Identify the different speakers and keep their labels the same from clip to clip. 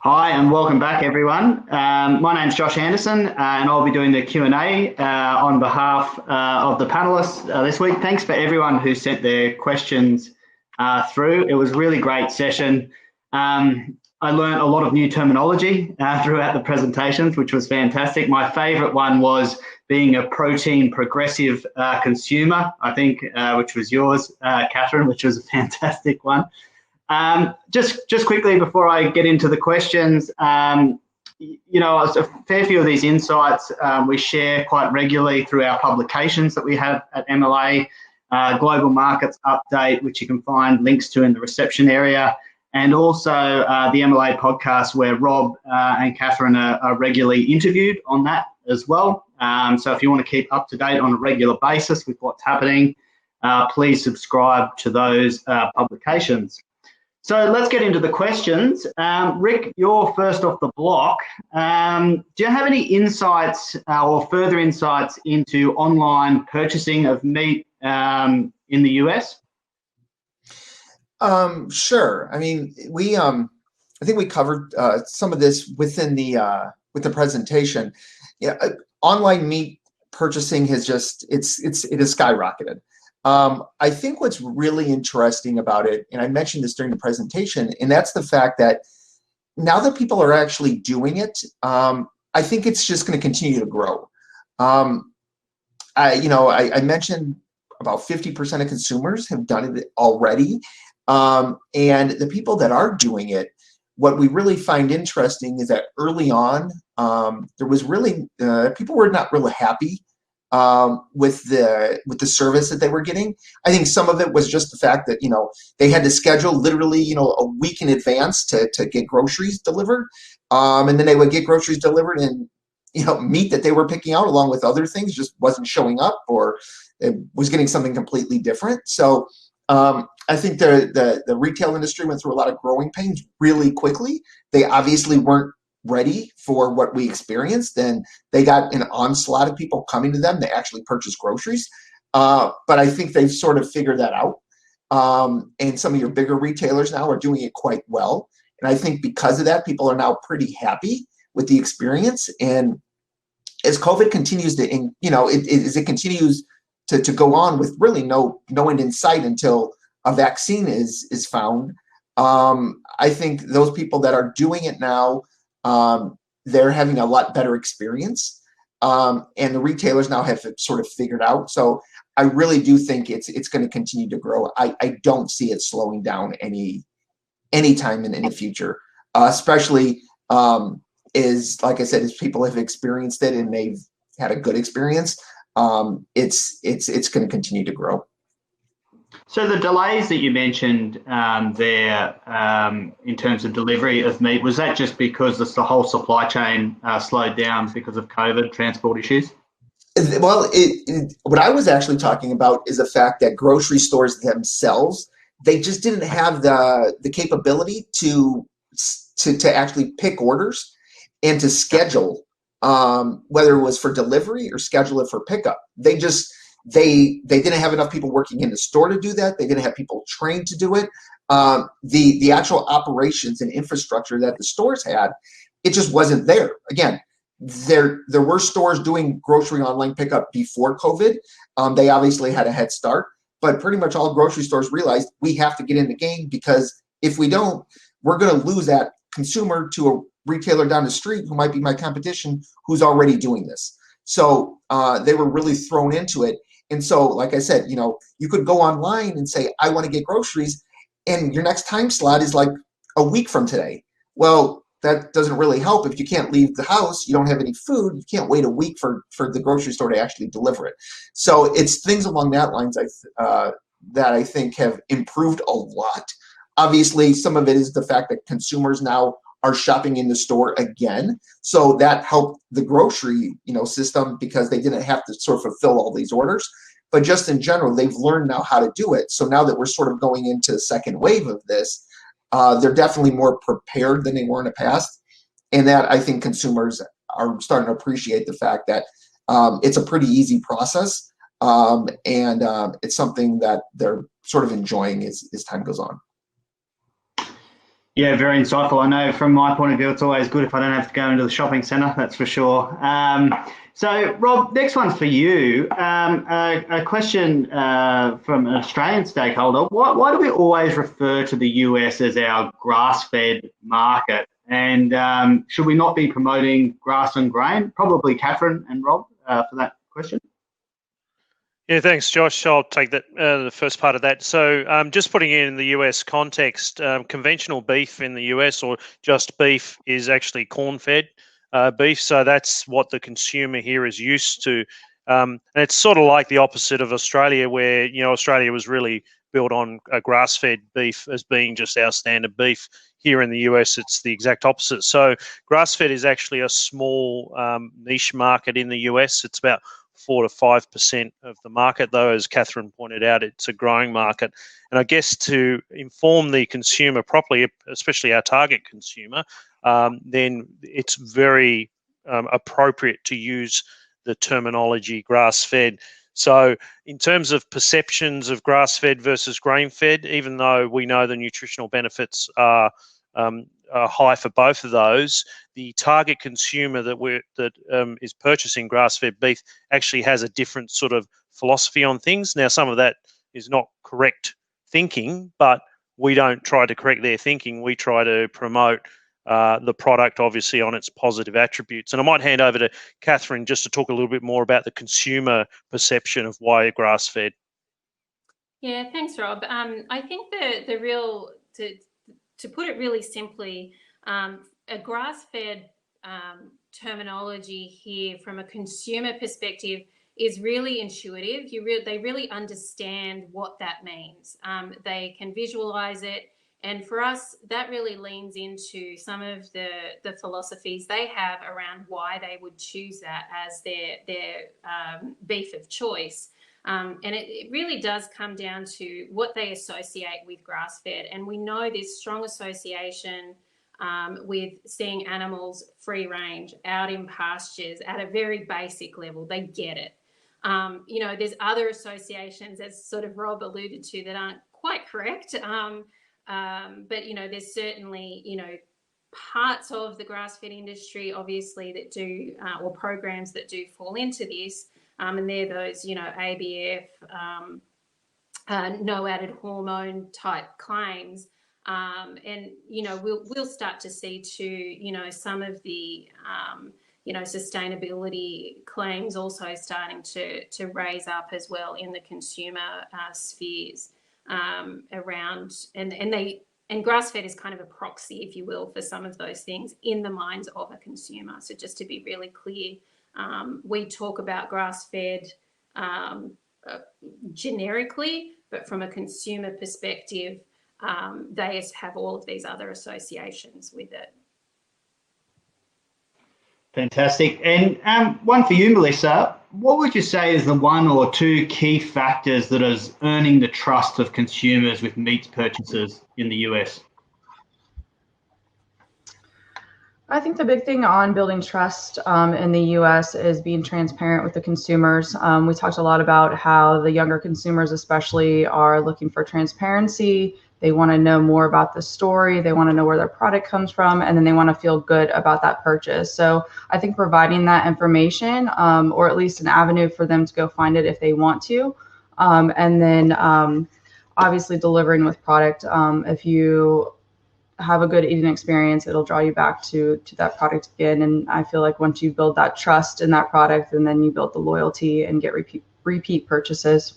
Speaker 1: Hi and welcome back, everyone. My name's Josh Anderson, and I'll be doing the Q&A on behalf of the panelists this week. Thanks for everyone who sent their questions through. It was a really great session. I learned a lot of new terminology throughout the presentations, which was fantastic. My favourite one was being a protein progressive consumer, I think, which was yours, Catherine, which was a fantastic one. Just quickly before I get into the questions, a fair few of these insights we share quite regularly through our publications that we have at MLA, Global Markets Update, which you can find links to in the reception area, and also the MLA podcast where Rob and Catherine are regularly interviewed on that as well. So if you want to keep up to date on a regular basis with what's happening, please subscribe to those publications. So let's get into the questions. Rick, you're first off the block. Do you have any insights or further insights into online purchasing of meat in the US?
Speaker 2: Sure. I mean, I think we covered some of this within with the presentation. Yeah, online meat purchasing has it has skyrocketed. I think what's really interesting about it, and I mentioned this during the presentation, and that's the fact that now that people are actually doing it, I think it's just going to continue to grow. I mentioned about 50% of consumers have done it already, and the people that are doing it, what we really find interesting is that early on, there was really people were not really happy with the service that they were getting. I think some of it was just the fact that they had to schedule literally a week in advance to get groceries delivered, and then they would get groceries delivered, and meat that they were picking out along with other things just wasn't showing up, or it was getting something completely different. So I think the retail industry went through a lot of growing pains really quickly. They obviously weren't ready for what we experienced, and they got an onslaught of people coming to them to actually purchase groceries. But I think they've sort of figured that out. And some of your bigger retailers now are doing it quite well. And I think because of that, people are now pretty happy with the experience. And as COVID continues to, as it continues to go on with really no end in sight until a vaccine is found, I think those people that are doing it now, they're having a lot better experience, and the retailers now have sort of figured out. So I really do think it's going to continue to grow. I don't see it slowing down any time in the future, especially is, like I said, as people have experienced it and they've had a good experience. It's going to continue to grow.
Speaker 1: So the delays that you mentioned there in terms of delivery of meat, was that just because the whole supply chain slowed down because of COVID transport issues?
Speaker 2: Well, what I was actually talking about is the fact that grocery stores themselves, they just didn't have the capability to actually pick orders and to schedule, whether it was for delivery or schedule it for pickup. They didn't have enough people working in the store to do that. They didn't have people trained to do it. The actual operations and infrastructure that the stores had, it just wasn't there. Again, there were stores doing grocery online pickup before COVID. They obviously had a head start, but pretty much all grocery stores realized we have to get in the game, because if we don't, we're going to lose that consumer to a retailer down the street who might be my competition, who's already doing this. So they were really thrown into it. And so, like I said, you could go online and say, I want to get groceries, and your next time slot is like a week from today. Well, that doesn't really help. If you can't leave the house, you don't have any food, you can't wait a week for the grocery store to actually deliver it. So it's things along that lines that I think have improved a lot. Obviously, some of it is the fact that consumers now are shopping in the store again. So that helped the grocery, system, because they didn't have to sort of fulfill all these orders. But just in general, they've learned now how to do it. So now that we're sort of going into the second wave of this, they're definitely more prepared than they were in the past. And that, I think, consumers are starting to appreciate the fact that it's a pretty easy process, and it's something that they're sort of enjoying as time goes on.
Speaker 1: Yeah, very insightful. I know from my point of view, it's always good if I don't have to go into the shopping centre, that's for sure. So, Rob, next one's for you. A question from an Australian stakeholder. Why do we always refer to the US as our grass-fed market? And should we not be promoting grass and grain? Probably Catherine and Rob for that question.
Speaker 3: Yeah, thanks, Josh. I'll take that the first part of that. So, just putting it in the US context, conventional beef in the US or just beef is actually corn-fed beef. So that's what the consumer here is used to, and it's sort of like the opposite of Australia, where Australia was really built on grass-fed beef as being just our standard beef. Here in the US, it's the exact opposite. So, grass-fed is actually a small niche market in the US. It's about 4 to 5% of the market, though, as Catherine pointed out, it's a growing market. And I guess to inform the consumer properly, especially our target consumer, then it's very appropriate to use the terminology grass-fed. So in terms of perceptions of grass-fed versus grain-fed, even though we know the nutritional benefits are high for both of those, the target consumer that is purchasing grass-fed beef actually has a different sort of philosophy on things. Now, some of that is not correct thinking, but we don't try to correct their thinking. We try to promote the product, obviously, on its positive attributes. And I might hand over to Catherine just to talk a little bit more about the consumer perception of why grass-fed.
Speaker 4: Yeah, thanks, Rob. I think the real to put it really simply, a grass-fed terminology here from a consumer perspective is really intuitive. They really understand what that means. They can visualize it. And for us, that really leans into some of the philosophies they have around why they would choose that as their beef of choice. And it really does come down to what they associate with grass-fed. And we know this strong association with seeing animals free range, out in pastures at a very basic level. They get it. There's other associations, as sort of Rob alluded to, that aren't quite correct. But, there's certainly, parts of the grass-fed industry, obviously, that do, or programs that do fall into this. And they're those, ABF, no added hormone type claims. And, we'll start to see too, some of the, sustainability claims also starting to raise up as well in the consumer spheres around, and grass-fed is kind of a proxy, if you will, for some of those things in the minds of a consumer. So just to be really clear, we talk about grass-fed generically, but from a consumer perspective, they have all of these other associations with it.
Speaker 1: Fantastic. And one for you, Melissa. What would you say is the one or two key factors that is earning the trust of consumers with meat purchases in the US?
Speaker 5: I think the big thing on building trust in the US is being transparent with the consumers. We talked a lot about how the younger consumers especially are looking for transparency. They want to know more about the story. They want to know where their product comes from, and then they want to feel good about that purchase. So I think providing that information, or at least an avenue for them to go find it if they want to, and then obviously delivering with product. If you have a good eating experience, it'll draw you back to that product again. And I feel like once you build that trust in that product, and then you build the loyalty and get repeat purchases.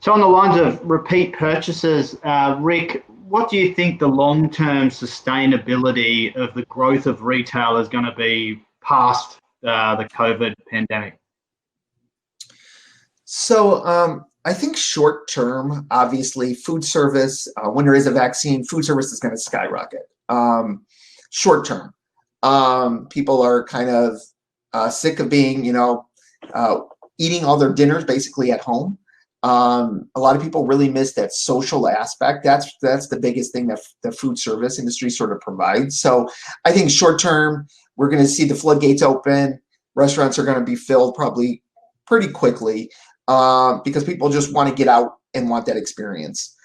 Speaker 1: So on the lines of repeat purchases, Rick, what do you think the long-term sustainability of the growth of retail is going to be past the COVID pandemic?
Speaker 2: So I think short term, obviously, food service, when there is a vaccine, food service is going to skyrocket. Short term, people are kind of sick of being, eating all their dinners basically at home. A lot of people really miss that social aspect. That's the biggest thing that the food service industry sort of provides. So I think short term, we're going to see the floodgates open. Restaurants are going to be filled probably pretty quickly because people just want to get out and want that experience.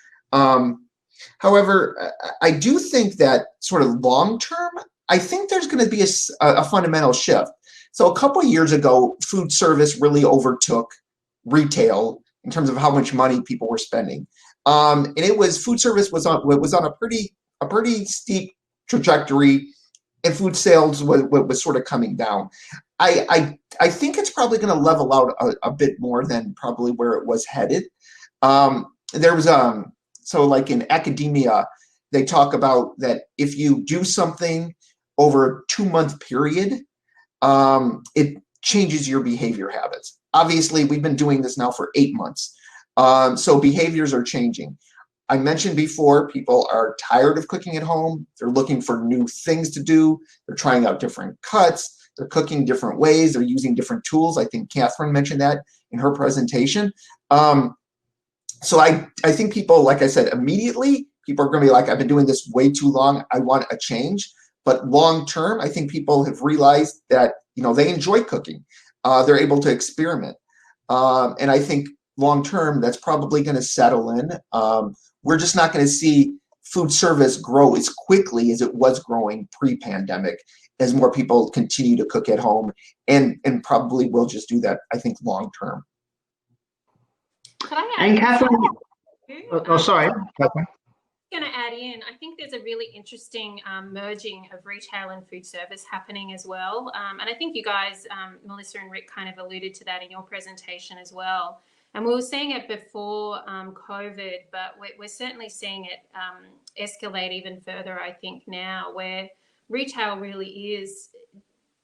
Speaker 2: However, I do think that sort of long term, I think there's going to be a fundamental shift. So a couple of years ago, food service really overtook retail in terms of how much money people were spending, and it was food service was on a pretty steep trajectory, and food sales was sort of coming down. I think it's probably going to level out a bit more than probably where it was headed. There was so like in academia, they talk about that if you do something over a 2-month period, it changes your behavior habits. Obviously, we've been doing this now for 8 months. So behaviors are changing. I mentioned before, people are tired of cooking at home. They're looking for new things to do. They're trying out different cuts. They're cooking different ways. They're using different tools. I think Catherine mentioned that in her presentation. So I think people, like I said, immediately, people are going to be like, I've been doing this way too long. I want a change. But long term, I think people have realized that, they enjoy cooking. They're able to experiment. And I think long term, that's probably going to settle in. We're just not going to see food service grow as quickly as it was growing pre-pandemic, as more people continue to cook at home, and probably will just do that, I think, long term.
Speaker 1: And Catherine, sorry, Catherine.
Speaker 4: Going to add in, I think there's a really interesting merging of retail and food service happening as well. And I think you guys, Melissa and Rick, kind of alluded to that in your presentation as well. And we were seeing it before COVID, but we're certainly seeing it escalate even further, I think, now, where retail really is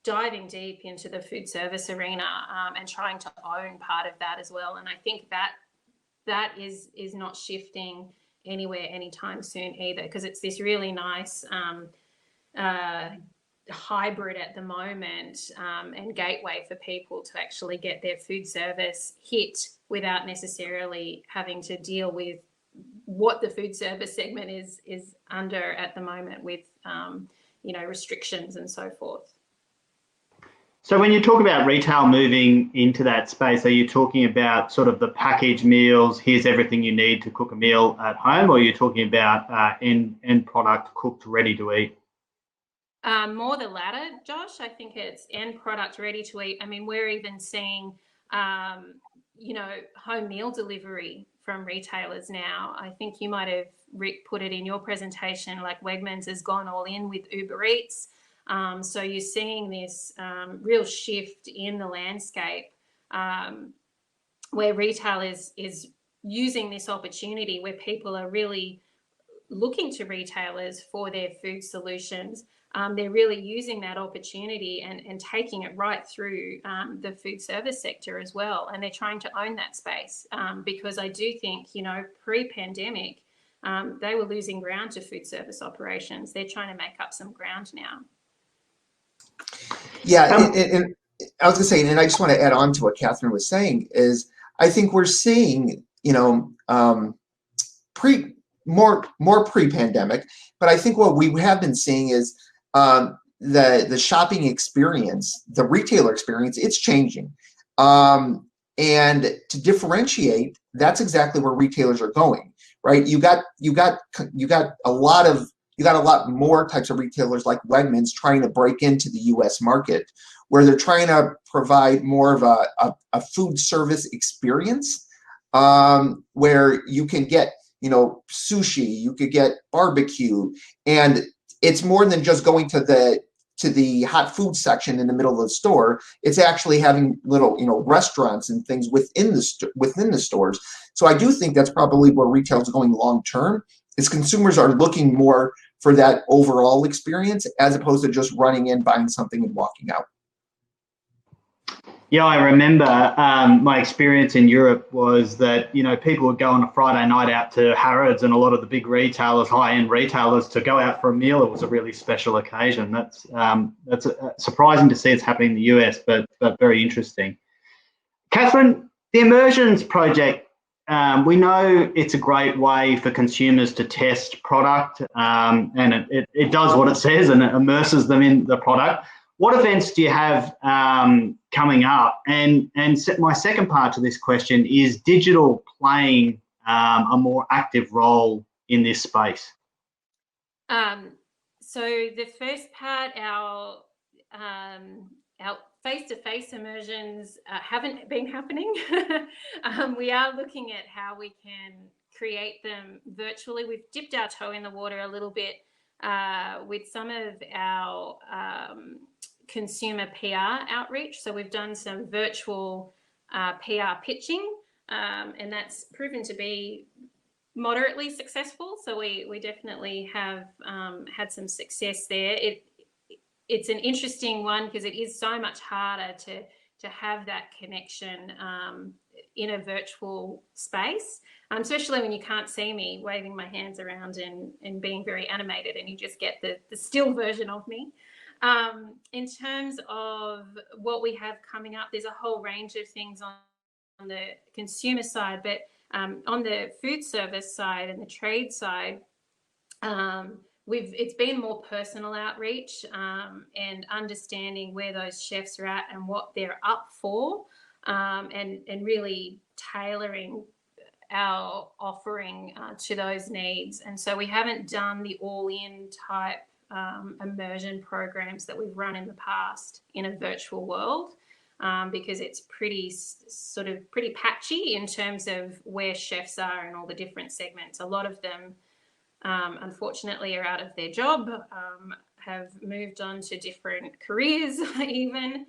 Speaker 4: diving deep into the food service arena and trying to own part of that as well. And I think that is not shifting anywhere anytime soon either, because it's this really nice hybrid at the moment and gateway for people to actually get their food service hit without necessarily having to deal with what the food service segment is under at the moment with restrictions and so forth.
Speaker 1: So when you talk about retail moving into that space, are you talking about sort of the packaged meals, here's everything you need to cook a meal at home, or are you talking about end product cooked, ready to eat?
Speaker 4: More the latter, Josh. I think it's end product ready to eat. I mean, we're even seeing, home meal delivery from retailers now. I think you might have, Rick, put it in your presentation, like Wegmans has gone all in with Uber Eats. So you're seeing this real shift in the landscape where retail is using this opportunity, where people are really looking to retailers for their food solutions. They're really using that opportunity and taking it right through the food service sector as well. And they're trying to own that space because I do think, pre-pandemic, they were losing ground to food service operations. They're trying to make up some ground now.
Speaker 2: Yeah, and I was going to say, and I just want to add on to what Catherine was saying, is I think we're seeing, more pre-pandemic, but I think what we have been seeing is the shopping experience, the retailer experience, it's changing. And to differentiate, that's exactly where retailers are going, right? You got a lot more types of retailers like Wegmans trying to break into the U.S. market, where they're trying to provide more of a food service experience, where you can get, sushi, you could get barbecue, and it's more than just going to the hot food section in the middle of the store. It's actually having little, restaurants and things within the stores. So I do think that's probably where retail is going long term, is consumers are looking more for that overall experience as opposed to just running in, buying something and walking out.
Speaker 1: Yeah, I remember my experience in Europe was that, people would go on a Friday night out to Harrods and a lot of the big retailers, high-end retailers, to go out for a meal. It was a really special occasion. That's surprising to see it's happening in the US, but very interesting. Catherine, the Immersions project, we know it's a great way for consumers to test product, and it does what it says and it immerses them in the product. What events do you have coming up? And my second part to this question, is digital playing a more active role in this space?
Speaker 4: So the first part, our face-to-face immersions haven't been happening. We are looking at how we can create them virtually. We've dipped our toe in the water a little bit with some of our consumer PR outreach. So we've done some virtual PR pitching, and that's proven to be moderately successful. So we definitely have had some success there. It's an interesting one because it is so much harder to have that connection in a virtual space, especially when you can't see me waving my hands around and being very animated, and you just get the still version of me. In terms of what we have coming up, there's a whole range of things on the consumer side, but on the food service side and the trade side, it's been more personal outreach and understanding where those chefs are at and what they're up for, and really tailoring our offering to those needs. And so we haven't done the all-in type immersion programs that we've run in the past in a virtual world, because it's pretty patchy in terms of where chefs are in all the different segments. A lot of them, unfortunately, are out of their job, have moved on to different careers even.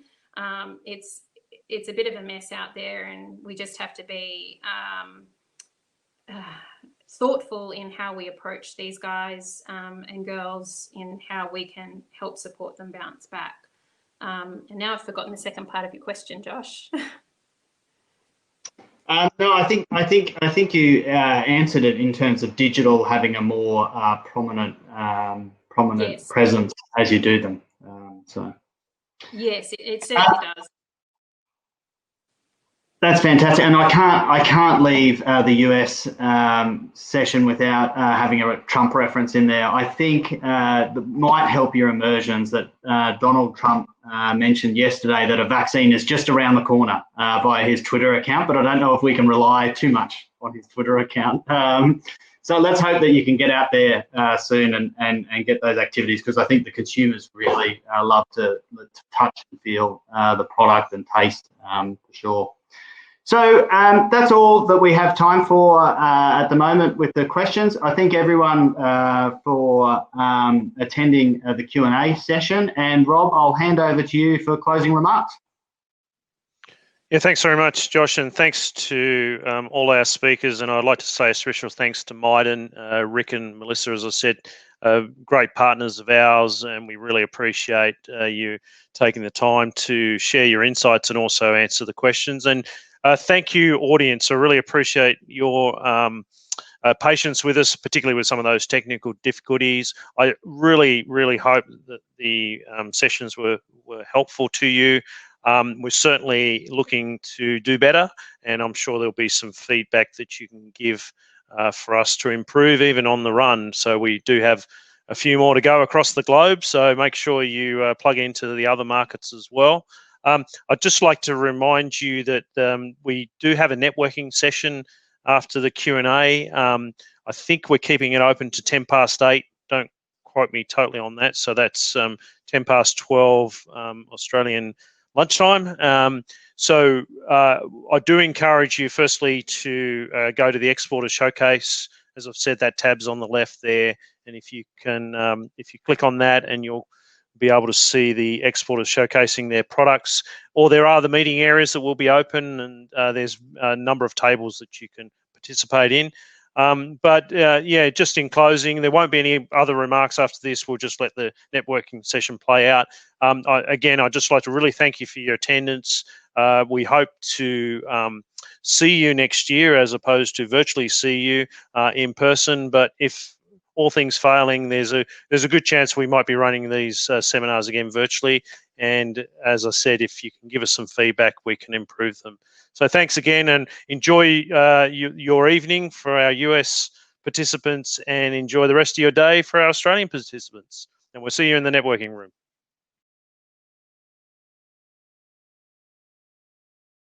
Speaker 4: It's a bit of a mess out there, and we just have to be thoughtful in how we approach these guys and girls, in how we can help support them bounce back. And now I've forgotten the second part of your question, Josh.
Speaker 1: No, I think you answered it in terms of digital having a more prominent yes. presence as you do them. So
Speaker 4: yes, it certainly does.
Speaker 1: That's fantastic, and I can't leave the US session without having a Trump reference in there. I think that might help your immersions that Donald Trump mentioned yesterday that a vaccine is just around the corner via his Twitter account, but I don't know if we can rely too much on his Twitter account. So let's hope that you can get out there soon and get those activities, because I think the consumers really love to touch and feel the product and taste for sure. So that's all that we have time for at the moment with the questions. I thank everyone for attending the Q&A session. And Rob, I'll hand over to you for closing remarks.
Speaker 3: Yeah, thanks very much, Josh, and thanks to all our speakers. And I'd like to say a special thanks to Maiden, Rick and Melissa, as I said, great partners of ours, and we really appreciate you taking the time to share your insights and also answer the questions. And thank you, audience. I really appreciate your patience with us, particularly with some of those technical difficulties. I really, really hope that the sessions were helpful to you. We're certainly looking to do better, and I'm sure there'll be some feedback that you can give for us to improve even on the run. So we do have a few more to go across the globe, so make sure you plug into the other markets as well. I'd just like to remind you that we do have a networking session after the Q&A. I think we're keeping it open to 8:10. Don't quote me totally on that. So that's 12:10 Australian lunchtime. So I do encourage you, firstly, to go to the Exporter Showcase. As I've said, that tab's on the left there, and if you click on that, and you'll be able to see the exporters showcasing their products, or there are the meeting areas that will be open, and there's a number of tables that you can participate in. Yeah, just in closing, there won't be any other remarks after this. We'll just let the networking session play out. Again, I'd just like to really thank you for your attendance. We hope to see you next year as opposed to virtually see you in person, but if all things failing, there's a good chance we might be running these seminars again virtually. And as I said, if you can give us some feedback, we can improve them. So thanks again, and enjoy your evening for our US participants, and enjoy the rest of your day for our Australian participants. And we'll see you in the networking room.